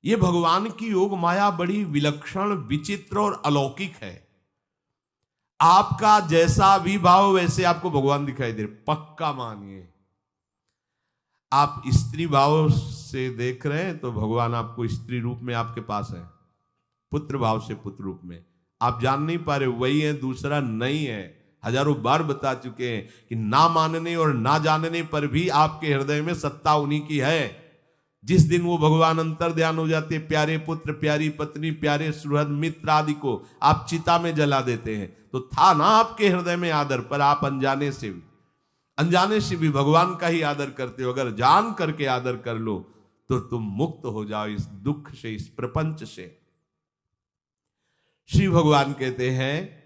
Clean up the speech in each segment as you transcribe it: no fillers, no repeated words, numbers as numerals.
ये भगवान की योग माया बड़ी विलक्षण, विचित्र और अलौकिक है। आपका जैसा भी भाव वैसे आपको भगवान दिखाई दे रहे, पक्का मानिए। आप स्त्री भाव से देख रहे हैं तो भगवान आपको स्त्री रूप में आपके पास है, पुत्र भाव से पुत्र रूप में। आप जान नहीं पा रहे, वही है, दूसरा नहीं है। हजारों बार बता चुके हैं कि ना मानने और ना जानने पर भी आपके हृदय में सत्ता उन्हीं की है। जिस दिन वो भगवान अंतर ध्यान हो जाते, प्यारे पुत्र, प्यारी पत्नी, प्यारे सुहृद मित्र आदि को आप चिता में जला देते हैं, तो था ना आपके हृदय में आदर, पर आप अनजाने से भी भगवान का ही आदर करते हो। अगर जान करके आदर कर लो तो तुम मुक्त हो जाओ इस दुख से, इस प्रपंच से। श्री भगवान कहते हैं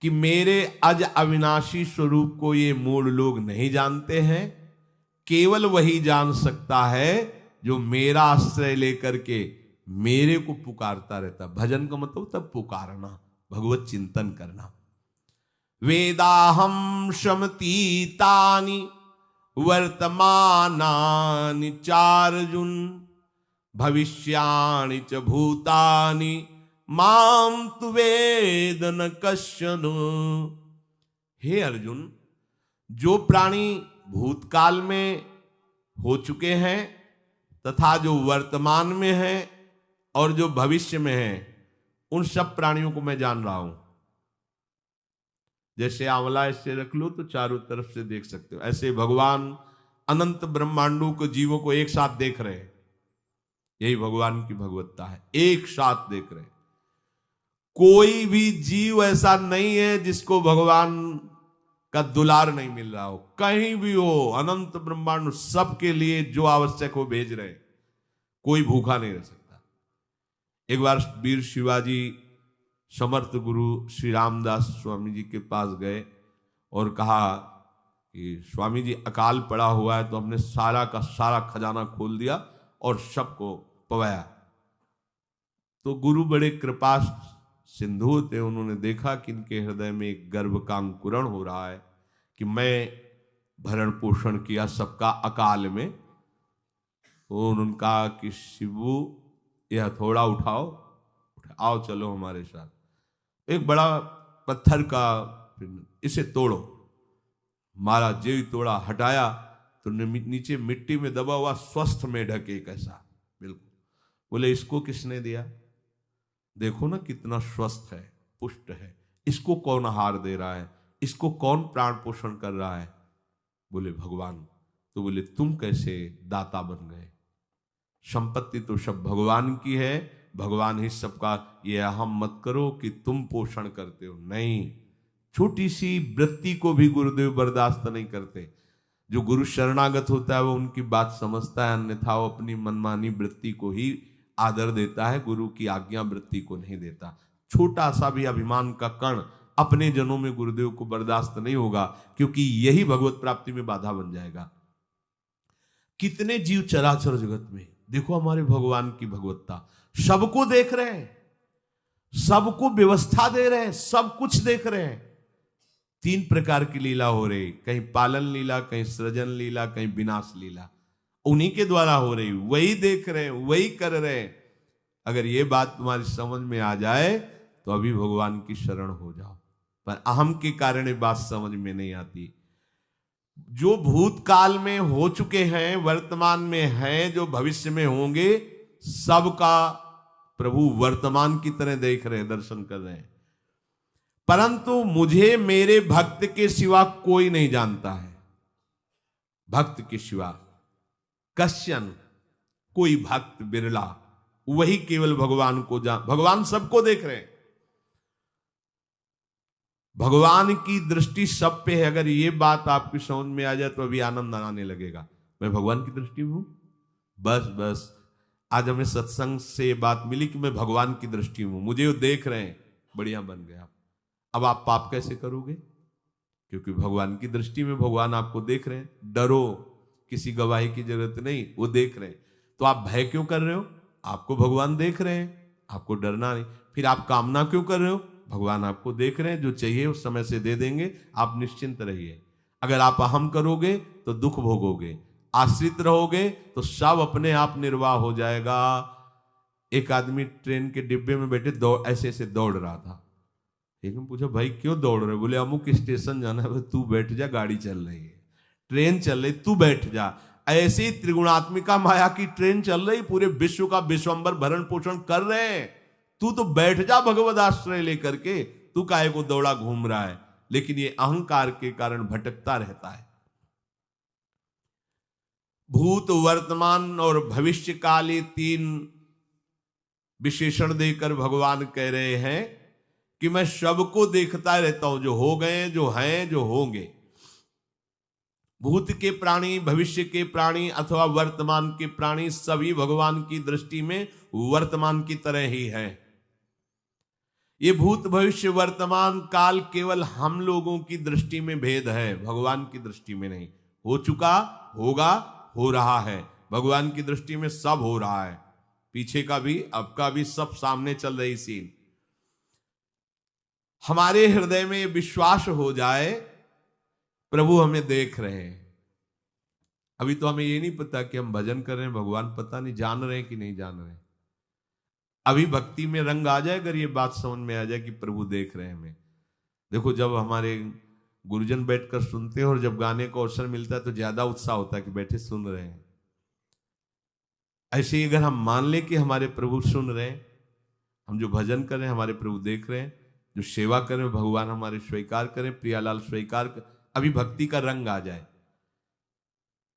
कि मेरे अज अविनाशी स्वरूप को ये मूढ़ लोग नहीं जानते हैं। केवल वही जान सकता है जो मेरा आश्रय लेकर के मेरे को पुकारता रहता। भजन का मतलब तब पुकारना, भगवत चिंतन करना। वेदाहम शमतीतानि वर्तमानानि चार्जुन भविष्याणि च भूतानि माम तु वेद न कश्चन। हे अर्जुन, जो प्राणी भूतकाल में हो चुके हैं तथा जो वर्तमान में है और जो भविष्य में है, उन सब प्राणियों को मैं जान रहा हूं। जैसे आंवला ऐसे रख लो तो चारों तरफ से देख सकते हो, ऐसे भगवान अनंत ब्रह्मांडों को, जीवों को एक साथ देख रहे हैं। यही भगवान की भगवत्ता है, एक साथ देख रहे हैं। कोई भी जीव ऐसा नहीं है जिसको भगवान का दुलार नहीं मिल रहा हो। कहीं भी हो, अनंत ब्रह्मांड सबके लिए जो आवश्यक हो भेज रहे। कोई भूखा नहीं रह सकता। एक बार वीर शिवाजी समर्थ गुरु श्री रामदास स्वामी जी के पास गए और कहा कि स्वामी जी, अकाल पड़ा हुआ है तो हमने सारा का सारा खजाना खोल दिया और सबको पवाया। तो गुरु बड़े कृपा सिंधु थे, उन्होंने देखा कि इनके हृदय में एक गर्व का अंकुरण हो रहा है कि मैं भरण पोषण किया सबका अकाल में। तो उन्होंने कहा कि शिवू, यह थोड़ा उठाओ, आओ चलो हमारे साथ। एक बड़ा पत्थर का, इसे तोड़ो। महाराज जी तोड़ा, हटाया तो नीचे मिट्टी में दबा हुआ स्वस्थ में ढके कैसा, बिल्कुल। बोले इसको किसने दिया? देखो ना कितना स्वस्थ है, पुष्ट है। इसको कौन आहार दे रहा है? इसको कौन प्राण पोषण कर रहा है? बोले भगवान। तो बोले तुम कैसे दाता बन गए? संपत्ति तो सब भगवान की है, भगवान ही सबका। ये अहम मत करो कि तुम पोषण करते हो, नहीं। छोटी सी वृत्ति को भी गुरुदेव बर्दाश्त नहीं करते। जो गुरु शरणागत होता है वो उनकी बात समझता है, अन्यथा वो अपनी मनमानी वृत्ति को ही आदर देता है, गुरु की आज्ञा वृत्ति को नहीं देता। छोटा सा भी अभिमान का कण अपने जनों में गुरुदेव को बर्दाश्त नहीं होगा, क्योंकि यही भगवत प्राप्ति में बाधा बन जाएगा। कितने जीव चराचर जगत में, देखो हमारे भगवान की भगवत्ता, सबको देख रहे हैं, सबको व्यवस्था दे रहे हैं, सब कुछ देख रहे हैं। 3 प्रकार की लीला हो रही, कहीं पालन लीला, कहीं सृजन लीला, कहीं विनाश लीला। उन्हीं के द्वारा हो रही, वही देख रहे हैं, वही कर रहे हैं। अगर ये बात तुम्हारी समझ में आ जाए तो अभी भगवान की शरण हो जाओ। पर अहम के कारण ये बात समझ में नहीं आती। जो भूतकाल में हो चुके हैं, वर्तमान में हैं, जो भविष्य में होंगे, सबका प्रभु वर्तमान की तरह देख रहे हैं, दर्शन कर रहे हैं। परंतु मुझे मेरे भक्त के सिवा कोई नहीं जानता है। भक्त के सिवा कश्यन, कोई भक्त बिरला, वही केवल भगवान को भगवान सबको देख रहे हैं। भगवान की दृष्टि सब पे है। अगर ये बात आपकी समझ में आ जाए तो अभी आनंद आने लगेगा। मैं भगवान की दृष्टि में हूं, बस आज हमें सत्संग से बात मिली कि मैं भगवान की दृष्टि में हूं, मुझे वो देख रहे हैं, बढ़िया बन गया। अब आप पाप कैसे करोगे? क्योंकि भगवान की दृष्टि में भगवान आपको देख रहे हैं। डरो, किसी गवाही की जरूरत नहीं, वो देख रहे हैं। तो आप भय क्यों कर रहे हो? आपको भगवान देख रहे हैं, आपको डरना नहीं। फिर आप कामना क्यों कर रहे हो? भगवान आपको देख रहे हैं, जो चाहिए उस समय से दे देंगे, आप निश्चिंत रहिए। अगर आप अहम करोगे तो दुख भोगोगे, आश्रित रहोगे तो सब अपने आप निर्वाह हो जाएगा। एक आदमी ट्रेन के डिब्बे में बैठे दौड़ ऐसे ऐसे दौड़ रहा था। एक ने पूछा भाई क्यों दौड़ रहे? बोले अमुक स्टेशन जाना है। तू बैठ जा, गाड़ी चल रही है, ट्रेन चल रही, तू बैठ जा। ऐसी त्रिगुणात्मिका माया की ट्रेन चल रही, पूरे विश्व का विश्वंबर भरण पोषण कर रहे हैं, तू तो बैठ जा भगवद आश्रय लेकर के, तू काहे को दौड़ा घूम रहा है? लेकिन ये अहंकार के कारण भटकता रहता है। भूत, वर्तमान और भविष्य काल, ये 3 विशेषण देकर भगवान कह रहे हैं कि मैं सबको देखता रहता हूं, जो हो गए, जो हैं, जो होंगे। भूत के प्राणी, भविष्य के प्राणी अथवा वर्तमान के प्राणी सभी भगवान की दृष्टि में वर्तमान की तरह ही है। ये भूत, भविष्य, वर्तमान काल केवल हम लोगों की दृष्टि में भेद है, भगवान की दृष्टि में नहीं। हो चुका, होगा, हो रहा है, भगवान की दृष्टि में सब हो रहा है, पीछे का भी, अब का भी, सब सामने चल रही सीन। हमारे हृदय में विश्वास हो जाए प्रभु हमें देख रहे हैं। अभी तो हमें ये नहीं पता कि हम भजन कर रहे हैं, भगवान पता नहीं जान रहे हैं कि नहीं जान रहे हैं। अभी भक्ति में रंग आ जाए, अगर ये बात समझ में आ जाए कि प्रभु देख रहे हैं हमें। देखो, जब हमारे गुरुजन बैठकर सुनते हैं और जब गाने को अवसर मिलता है तो ज्यादा उत्साह होता है कि बैठे सुन रहे हैं। ऐसे ही अगर हम मान लें कि हमारे प्रभु सुन रहे हैं, हम जो भजन कर रहे हैं हमारे प्रभु देख रहे हैं, जो सेवा करें भगवान हमारे स्वीकार करें, प्रियालाल स्वीकार कर, अभी भक्ति का रंग आ जाए,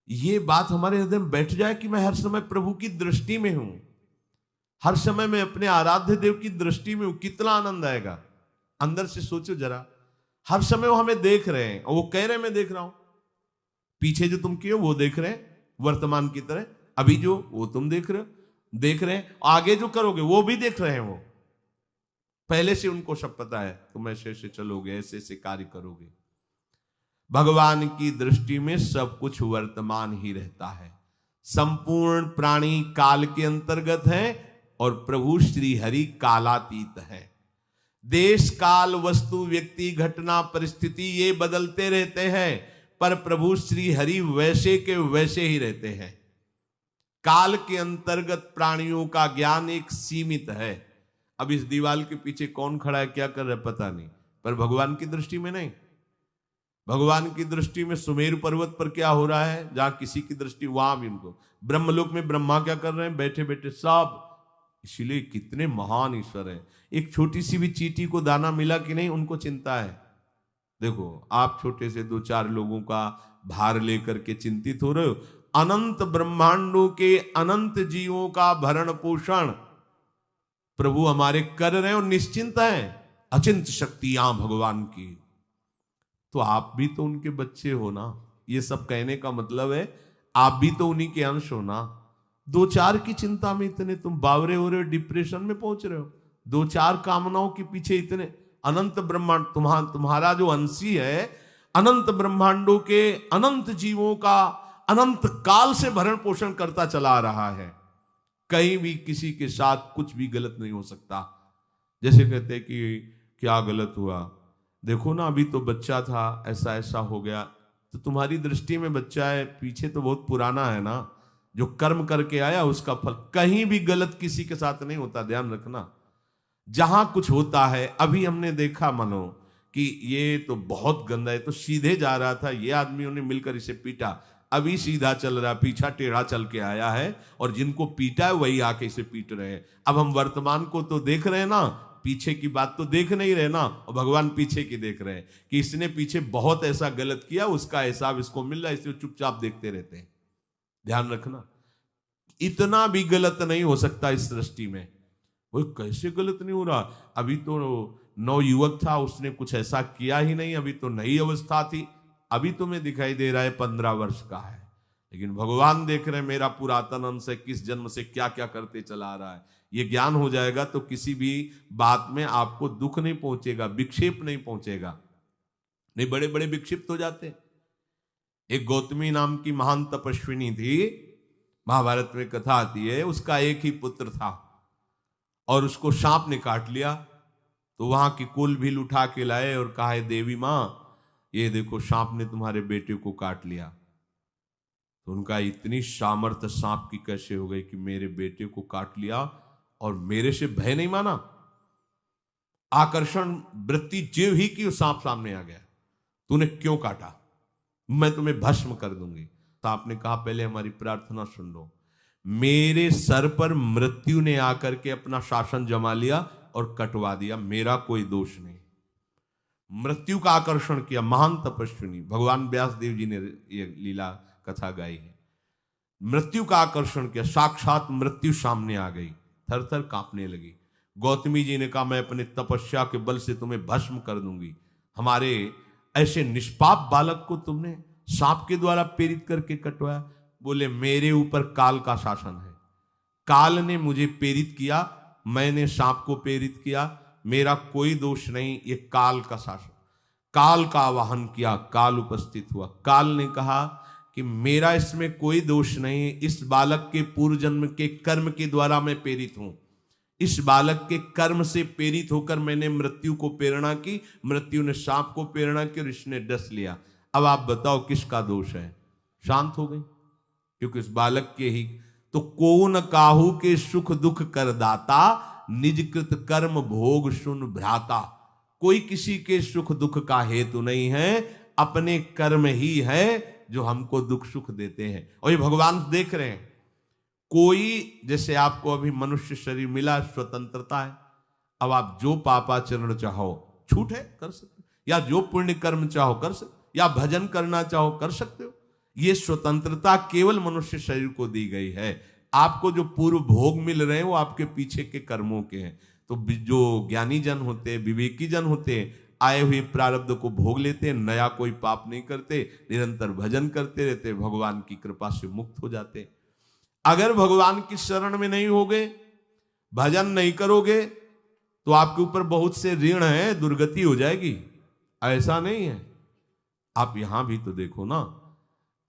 ये बात हमारे हृदय में बैठ जाए कि मैं हर समय प्रभु की दृष्टि में हूं, हर समय मैं अपने आराध्य देव की दृष्टि में हूं, कितना आनंद आएगा। अंदर से सोचो जरा, हर समय वो हमें देख रहे हैं और वो कह रहे हैं मैं देख रहा हूं। पीछे जो तुम किए वो देख रहे हैं वर्तमान की तरह, अभी जो वो तुम देख रहे हो, देख रहे हैं, आगे जो करोगे वो भी देख रहे हैं। वो पहले से उनको सब पता है, तुम ऐसे ऐसे चलोगे, ऐसे ऐसे कार्य करोगे। भगवान की दृष्टि में सब कुछ वर्तमान ही रहता है। संपूर्ण प्राणी काल के अंतर्गत है और प्रभु श्री हरि कालातीत है। देश, काल, वस्तु, व्यक्ति, घटना, परिस्थिति ये बदलते रहते हैं, पर प्रभु श्री हरि वैसे के वैसे ही रहते हैं। काल के अंतर्गत प्राणियों का ज्ञान एक सीमित है। अब इस दीवार के पीछे कौन खड़ा है, क्या कर रहा है, पता नहीं, पर भगवान की दृष्टि में नहीं। भगवान की दृष्टि में सुमेरु पर्वत पर क्या हो रहा है, जहां किसी की दृष्टि, वहां भी उनको, ब्रह्मलोक में ब्रह्मा क्या कर रहे हैं, बैठे बैठे सब। इसलिए कितने महान ईश्वर हैं। एक छोटी सी भी चींटी को दाना मिला कि नहीं, उनको चिंता है। देखो, आप छोटे से 2-4 लोगों का भार लेकर के चिंतित हो रहे हो, अनंत ब्रह्मांडों के अनंत जीवों का भरण पोषण प्रभु हमारे कर रहे हैं और निश्चिंत है। अचिंत शक्तियां भगवान की, तो आप भी तो उनके बच्चे हो ना। ये सब कहने का मतलब है आप भी तो उन्हीं के अंश हो ना। 2-4 की चिंता में इतने तुम बावरे हो रहे हो, डिप्रेशन में पहुंच रहे हो, 2-4 कामनाओं के पीछे इतने। अनंत ब्रह्मांड तुम्हारा जो अंशी है, अनंत ब्रह्मांडों के अनंत जीवों का अनंत काल से भरण पोषण करता चला आ रहा है। कहीं भी किसी के साथ कुछ भी गलत नहीं हो सकता। जैसे कहते हैं कि क्या गलत हुआ, देखो ना अभी तो बच्चा था, ऐसा ऐसा हो गया, तो तुम्हारी दृष्टि में बच्चा है, पीछे तो बहुत पुराना है ना, जो कर्म करके आया उसका फल। कहीं भी गलत किसी के साथ नहीं होता, ध्यान रखना। जहां कुछ होता है, अभी हमने देखा मानो कि ये तो बहुत गंदा है, तो सीधे जा रहा था, ये आदमियों ने मिलकर इसे पीटा, अभी सीधा चल रहा, पीछा टेढ़ा चल के आया है, और जिनको पीटा है वही आके इसे पीट रहे हैं। अब हम वर्तमान को तो देख रहे हैं ना, पीछे की बात तो देख नहीं रहे ना, और भगवान पीछे की देख रहे हैं कि इसने पीछे बहुत ऐसा गलत किया, उसका हिसाब इसको मिल रहा है, इसलिए चुपचाप देखते रहते हैं। ध्यान रखना, इतना भी गलत नहीं हो सकता इस सृष्टि में। वो कैसे गलत नहीं हो रहा, अभी तो नवयुवक था, उसने कुछ ऐसा किया ही नहीं, अभी तो नई अवस्था थी, अभी तुम्हें दिखाई दे रहा है 15 वर्ष का है, लेकिन भगवान देख रहे हैं मेरा पुरातन अंश है, किस जन्म से क्या क्या करते चला आ रहा है। ये ज्ञान हो जाएगा तो किसी भी बात में आपको दुख नहीं पहुंचेगा, विक्षेप नहीं पहुंचेगा। नहीं, बड़े बड़े विक्षिप्त हो जाते। एक गौतमी नाम की महान तपस्विनी थी, महाभारत में कथा आती है, उसका एक ही पुत्र था और उसको सांप ने काट लिया। तो वहां की कुल भील उठा के लाए और कहा है देवी मां, ये देखो सांप ने तुम्हारे बेटे को काट लिया। तो उनका इतनी सामर्थ्य सांप की कैसे हो गई कि मेरे बेटे को काट लिया और मेरे से भय नहीं माना। आकर्षण वृत्ति जीव ही की सांप सामने आ गया, तूने क्यों काटा, मैं तुम्हें भस्म कर दूंगी। तो आपने कहा पहले हमारी प्रार्थना सुन लो। मेरे सर पर मृत्यु ने आकर के अपना शासन जमा लिया और कटवा दिया, मेरा कोई दोष नहीं। मृत्यु का आकर्षण किया, महान तपस्विनी भगवान व्यास देव जी ने ये लीला कथा गाई है। मृत्यु का आकर्षण किया, साक्षात मृत्यु सामने आ गई, थर थर कांपने लगी। गौतमी जी ने कहा मैं अपने तपस्या के बल से तुम्हें भस्म कर दूंगी। हमारे ऐसे निष्पाप बालक को तुमने सांप के द्वारा प्रेरित करके कटवाया। बोले मेरे ऊपर काल का शासन है, काल ने मुझे प्रेरित किया, मैंने सांप को प्रेरित किया, मेरा कोई दोष नहीं, ये काल का शासन। काल का आवाहन किया, काल उपस्थित हुआ। काल ने कहा कि मेरा इसमें कोई दोष नहीं, इस बालक के पूर्व जन्म के कर्म के द्वारा मैं प्रेरित हूं। इस बालक के कर्म से प्रेरित होकर मैंने मृत्यु को प्रेरणा की, मृत्यु ने सांप को प्रेरणा की और इसने डस लिया। अब आप बताओ किसका दोष है? शांत हो गई, क्योंकि इस बालक के ही तो कौन काहू के सुख दुख कर दाता, निज कृत कर्म भोग सुन भ्राता। कोई किसी के सुख दुख का हेतु नहीं है, अपने कर्म ही है जो हमको दुख सुख देते हैं। और ये भगवान देख रहे हैं। कोई जैसे आपको अभी मनुष्य शरीर मिला, स्वतंत्रता है, अब आप जो पापाचरण चाहो छूट है कर सकते, या जो पुण्य कर्म चाहो कर सकते, या भजन करना चाहो कर सकते हो। ये स्वतंत्रता केवल मनुष्य शरीर को दी गई है। आपको जो पूर्व भोग मिल रहे हैं वो आपके पीछे के कर्मों के हैं। तो जो ज्ञानी जन होते हैं, विवेकी जन होते हैं, आए हुए प्रारब्ध को भोग लेते हैं, नया कोई पाप नहीं करते, निरंतर भजन करते रहते, भगवान की कृपा से मुक्त हो जाते। अगर भगवान की शरण में नहीं होगे, भजन नहीं करोगे, तो आपके ऊपर बहुत से ऋण है, दुर्गति हो जाएगी। ऐसा नहीं है। आप यहां भी तो देखो ना,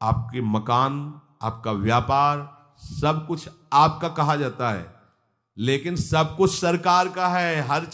आपके मकान, आपका व्यापार, सब कुछ आपका कहा जाता है, लेकिन सब कुछ सरकार का है। हर